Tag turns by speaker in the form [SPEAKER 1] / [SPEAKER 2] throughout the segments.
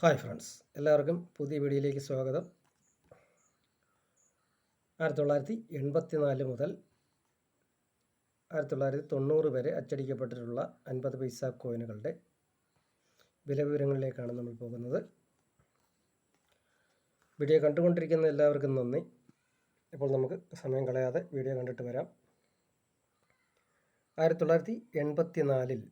[SPEAKER 1] Hi friends, എല്ലാവർക്കും പുതിയ വീഡിയോയിലേക്ക് സ്വാഗതം. 1984 മുതൽ 1990 വരെ അച്ചടിക്കപ്പെട്ടിട്ടുള്ള 50 പൈസ കോയിനുകളുടെ വിവരങ്ങളിലേക്കാണ് നമ്മൾ പോകുന്നത്. വീഡിയോ കണ്ടുകൊണ്ടിരിക്കുന്ന എല്ലാവർക്കും നന്ദി. ഇപ്പോൾ നമുക്ക് സമയം കളയാതെ വീഡിയോ കണ്ടിട്ട് വരാം. 1984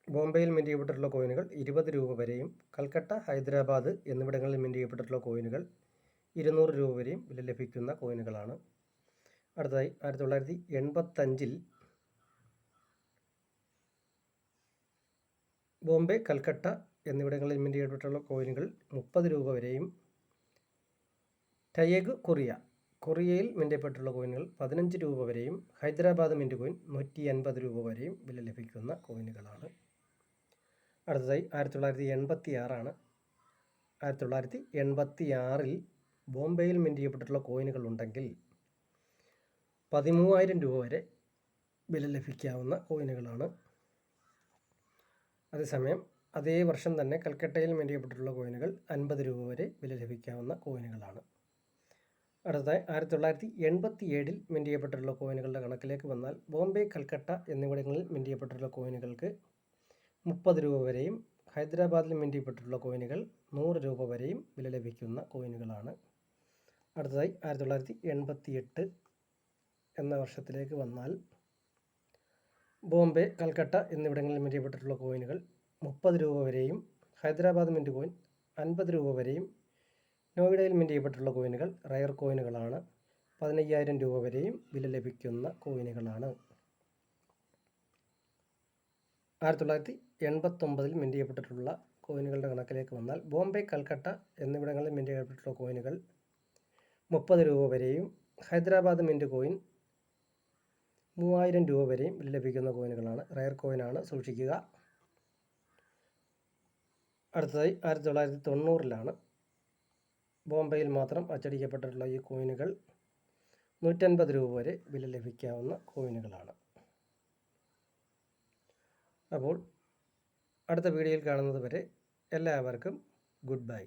[SPEAKER 1] ബോംബെയിൽ മിൻറ്റ് ചെയ്യപ്പെട്ടിട്ടുള്ള കോയിനുകൾ 20 രൂപ വരെയും കൽക്കട്ട, ഹൈദരാബാദ് എന്നിവിടങ്ങളിൽ മിൻറ്റ് ചെയ്യപ്പെട്ടിട്ടുള്ള കോയിനുകൾ 200 രൂപ വരെയും വില ലഭിക്കുന്ന കോയിനുകളാണ്. അടുത്തതായി 1985 ബോംബെ, കൽക്കട്ട എന്നിവിടങ്ങളിൽ മിൻറ്റ് ചെയ്യപ്പെട്ടിട്ടുള്ള കോയിനുകൾ 30 രൂപ വരെയും ടയേഗ്, കൊറിയയിൽ മിൻറ്റ് ചെയ്യപ്പെട്ടിട്ടുള്ള കോയിനുകൾ 15 രൂപ വരെയും ഹൈദരാബാദ് മിൻറ്റ് കോയിൻ 150 രൂപ വരെയും വില ലഭിക്കുന്ന കോയിനുകളാണ്. അടുത്തതായി 1986 ആണ്. 1986 ബോംബെയിൽ മിൻറ്റ് ചെയ്യപ്പെട്ടിട്ടുള്ള കോയിനുകൾ ഉണ്ടെങ്കിൽ 13,000 രൂപ വരെ വില ലഭിക്കാവുന്ന കോയിനുകളാണ്. അതേസമയം അതേ വർഷം തന്നെ കൽക്കട്ടയിൽ മിൻറ്റ് ചെയ്യപ്പെട്ടിട്ടുള്ള കോയിനുകൾ 50 രൂപ വരെ വില ലഭിക്കാവുന്ന കോയിനുകളാണ്. അടുത്തതായി 1987 മിൻറ്റ് ചെയ്യപ്പെട്ടിട്ടുള്ള കോയിനുകളുടെ കണക്കിലേക്ക് വന്നാൽ ബോംബെ, കൽക്കട്ട എന്നിവിടങ്ങളിൽ മിൻറ്റ് ചെയ്യപ്പെട്ടിട്ടുള്ള കോയിനുകൾക്ക് 30 രൂപ വരെയും ഹൈദരാബാദിൽ മിൻറ്റ് ചെയ്യപ്പെട്ടിട്ടുള്ള കോയിനുകൾ 100 രൂപ വരെയും വില ലഭിക്കുന്ന കോയിനുകളാണ്. അടുത്തതായി 1988 എന്ന വർഷത്തിലേക്ക് വന്നാൽ ബോംബെ, കൽക്കട്ട എന്നിവിടങ്ങളിൽ മിൻറ്റ് ചെയ്യപ്പെട്ടിട്ടുള്ള കോയിനുകൾ 30 രൂപ വരെയും ഹൈദരാബാദ് മിൻറ്റ് കോയിൻ 50 രൂപ വരെയും നോയിഡയിൽ മിൻറ്റ് ചെയ്യപ്പെട്ടിട്ടുള്ള കോയിനുകൾ റയർ കോയിനുകളാണ്, 15,000 രൂപ വരെയും വില ലഭിക്കുന്ന കോയിനുകളാണ്. 1989 മിൻറ്റ് ചെയ്യപ്പെട്ടിട്ടുള്ള കോയിനുകളുടെ കണക്കിലേക്ക് വന്നാൽ ബോംബെ, കൽക്കട്ട എന്നിവിടങ്ങളിൽ മിൻറ്റ് ചെയ്യപ്പെട്ടിട്ടുള്ള കോയിനുകൾ 30 രൂപ വരെയും ഹൈദരാബാദ് മിൻറ്റ് കോയിൻ 3,000 രൂപ വരെയും വില ലഭിക്കുന്ന കോയിനുകളാണ്. റയർ കോയിനാണ്, സൂക്ഷിക്കുക. അടുത്തതായി 1990 ബോംബെയിൽ മാത്രം അച്ചടിക്കപ്പെട്ടിട്ടുള്ള ഈ കോയിനുകൾ 150 രൂപ വരെ വില ലഭിക്കാവുന്ന കോയിനുകളാണ്. അപ്പോൾ അടുത്ത വീഡിയോയിൽ കാണുന്നത് വരെ എല്ലാവർക്കും ഗുഡ് ബൈ.